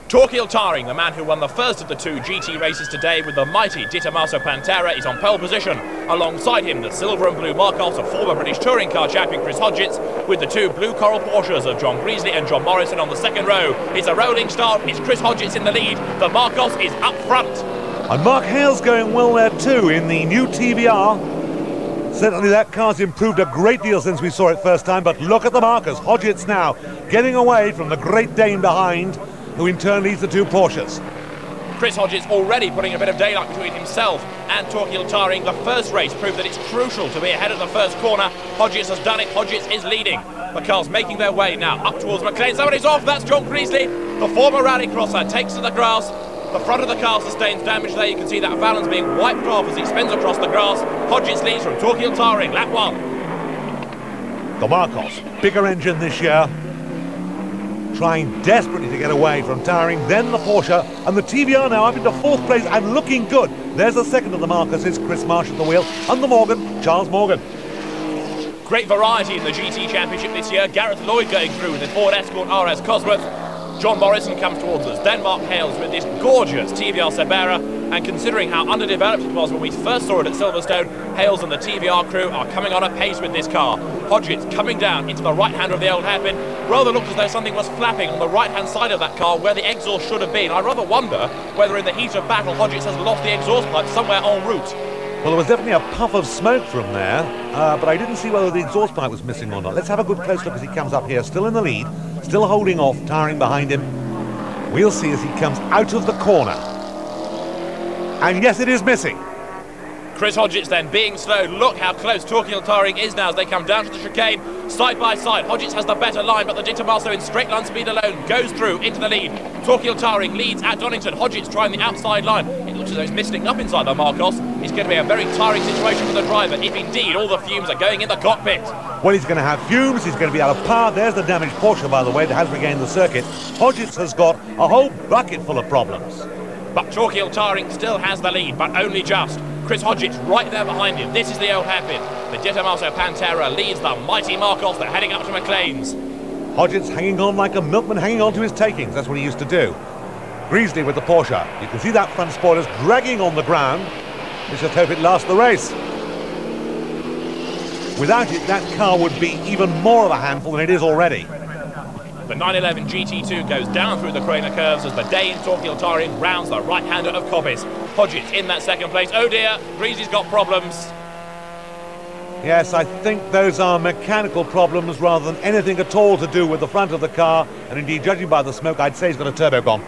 Torquil Taring, the man who won the first of the two GT races today with the mighty Di Tommaso Pantera, is on pole position. Alongside him, the silver and blue Marcos of former British touring car champion Chris Hodgetts, with the two blue coral Porsches of John Greasley and John Morrison on the second row. It's a rolling start. It's Chris Hodgetts in the lead. The Marcos is up front. And Mark Hale's going well there too in the new TVR. Certainly that car's improved a great deal since we saw it first time, but look at the markers. Hodgetts now getting away from the Great Dane behind, who in turn leads the two Porsches. Chris Hodgetts already putting a bit of daylight between himself and Torquil Taring. The first race proved that it's crucial to be ahead of the first corner. Hodgetts has done it. Hodgetts is leading. The cars making their way now up towards McLean. Somebody's off. That's John Greasley. The former rallycrosser takes to the grass. The front of the car sustains damage there. You can see that valance being wiped off as he spins across the grass. Hodgetts leads from Torquil Taring. Lap 1. The Marcos, bigger engine this year, trying desperately to get away from Taring, then the Porsche, and the TVR now up into fourth place and looking good. There's the second of the Marcos, is Chris Marsh at the wheel, and the Morgan, Charles Morgan. Great variety in the GT Championship this year. Gareth Lloyd going through with the Ford Escort RS Cosworth. John Morrison comes towards us. Then Mark Hales with this gorgeous TVR Sebera. And considering how underdeveloped it was when we first saw it at Silverstone, Hales and the TVR crew are coming on at pace with this car. Hodgetts coming down into the right-hander of the old hairpin. Rather looked as though something was flapping on the right-hand side of that car where the exhaust should have been. I rather wonder whether in the heat of battle Hodgetts has lost the exhaust pipe somewhere en route. Well, there was definitely a puff of smoke from there, but I didn't see whether the exhaust pipe was missing or not. Let's have a good close look as he comes up here, still in the lead, still holding off, Taring behind him. We'll see as he comes out of the corner. And yes, it is missing. Chris Hodgetts then being slow. Look how close Torquil Taring is now as they come down to the chicane. Side by side, Hodgetts has the better line, but the Di Tommaso in straight line speed alone goes through into the lead. Torquil Taring leads at Donington. Hodgetts trying the outside line. It looks as though he's missing up inside the Marcos. It's going to be a very tiring situation for the driver if indeed all the fumes are going in the cockpit. Well, he's going to have fumes, he's going to be out of power. There's the damaged Porsche, by the way, that has regained the circuit. Hodgetts has got a whole bucket full of problems. But Torquil Taring still has the lead, but only just. Chris Hodgetts right there behind him. This is the old hairpin. The Di Tommaso Pantera leads the mighty Marcos. They're heading up to McLean's. Hodgetts hanging on like a milkman hanging on to his takings. That's what he used to do. Greasley with the Porsche. You can see that front spoiler's dragging on the ground. Let's just hope it lasts the race. Without it, that car would be even more of a handful than it is already. The 911 GT2 goes down through the Craner curves as the Dane Torquil Taring rounds the right-hander of Coppice. Hodgetts in that second place. Oh dear, Greasley's got problems. Yes, I think those are mechanical problems rather than anything at all to do with the front of the car. And indeed, judging by the smoke, I'd say he's got a turbo gone.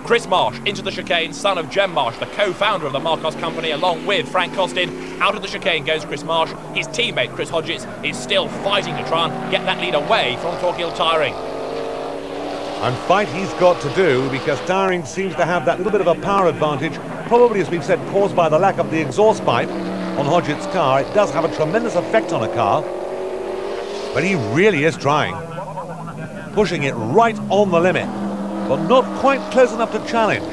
Chris Marsh into the chicane, son of Jem Marsh, the co-founder of the Marcos company, along with Frank Costin. Out of the chicane goes Chris Marsh. His teammate, Chris Hodgetts, is still fighting to try and get that lead away from Torquil Taring. And fight he's got to do, because Taring seems to have that little bit of a power advantage, probably, as we've said, caused by the lack of the exhaust pipe on Hodgetts' car. It does have a tremendous effect on a car, but he really is trying. Pushing it right on the limit, but not quite close enough to challenge.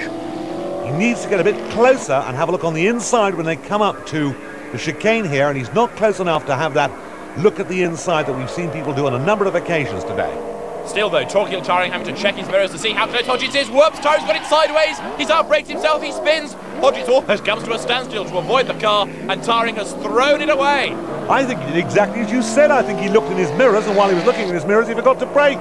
He needs to get a bit closer and have a look on the inside when they come up to the chicane here, and he's not close enough to have that look at the inside that we've seen people do on a number of occasions today. Still though, Torquil Taring having to check his mirrors to see how close Hodgetts is. Whoops, Taring's got it sideways. He's outbraked himself, he spins. Hodgetts almost comes to a standstill to avoid the car, and Taring has thrown it away. I think he did exactly as you said. I think he looked in his mirrors, and while he was looking in his mirrors, he forgot to brake.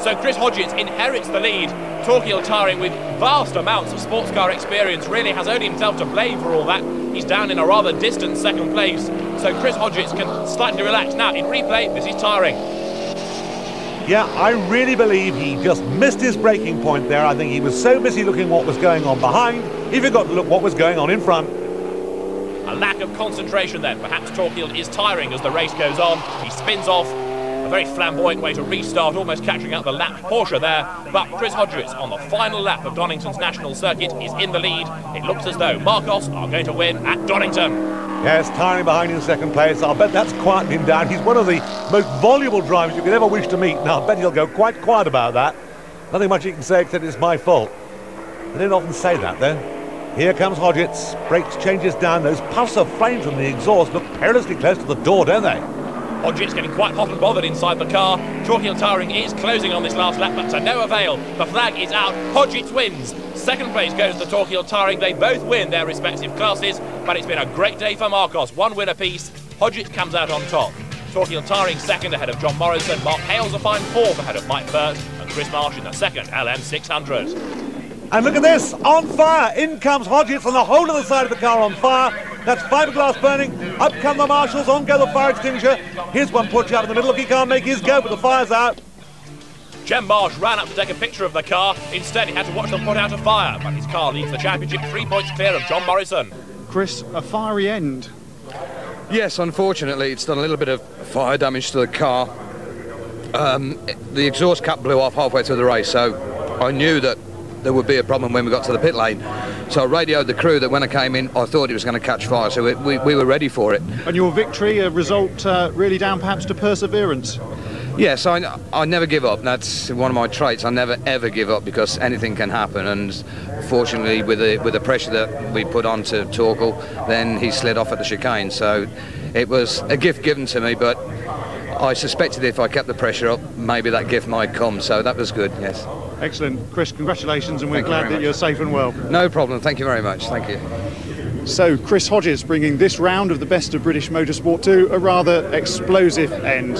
So Chris Hodgetts inherits the lead. Torquil Taring, with vast amounts of sports car experience, really has only himself to blame for all that. He's down in a rather distant second place. So Chris Hodgetts can slightly relax. Now, in replay, this is Taring. Yeah, I really believe he just missed his braking point there. I think he was so busy looking what was going on behind, he forgot to look what was going on in front. A lack of concentration then. Perhaps Torquil is tiring as the race goes on. He spins off. A very flamboyant way to restart, almost catching up the lapped Porsche there. But Chris Hodgetts on the final lap of Donington's national circuit is in the lead. It looks as though Marcos are going to win at Donington. Yes, Taring behind in second place. I'll bet that's quieting him down. He's one of the most voluble drivers you could ever wish to meet, and I'll bet he'll go quite quiet about that. Nothing much he can say except it's my fault. They don't often say that, though. Here comes Hodgetts. Brakes changes down. Those puffs of flame from the exhaust look perilously close to the door, don't they? Hodgetts getting quite hot and bothered inside the car. Torquay Tiring is closing on this last lap, but to no avail. The flag is out. Hodgetts wins. Second place goes to Torquay Tiring. They both win their respective classes, but it's been a great day for Marcos. One win apiece. Hodgetts comes out on top. Torquay Tiring second ahead of John Morrison. Mark Hales a fine fourth ahead of Mike Burt, and Chris Marsh in the second LM600. And look at this, on fire. In comes Hodgetts and the whole of the side of the car on fire. That's fiberglass burning. Up come the marshals, on go the fire extinguisher. Here's one put out in the middle. He can't make his go, but the fire's out. Jem Marsh ran up to take a picture of the car. Instead, he had to watch them put out a fire. But his car leads the championship 3 points clear of John Morrison. Chris, a fiery end. Yes, unfortunately, it's done a little bit of fire damage to the car. The exhaust cap blew off halfway through the race, so I knew that there would be a problem when we got to the pit lane. So I radioed the crew that when I came in, I thought it was going to catch fire, so we were ready for it. And your victory, a result really down perhaps to perseverance? Yes, I never give up. That's one of my traits. I never ever give up because anything can happen. And fortunately, with the pressure that we put on to Torquay, then he slid off at the chicane. So it was a gift given to me, but I suspected if I kept the pressure up, maybe that gift might come. So that was good, yes. Excellent. Chris, congratulations, and we're glad that you're safe and well. No problem. Thank you very much. Thank you. So Chris Hodgetts bringing this round of the Best of British Motorsport to a rather explosive end.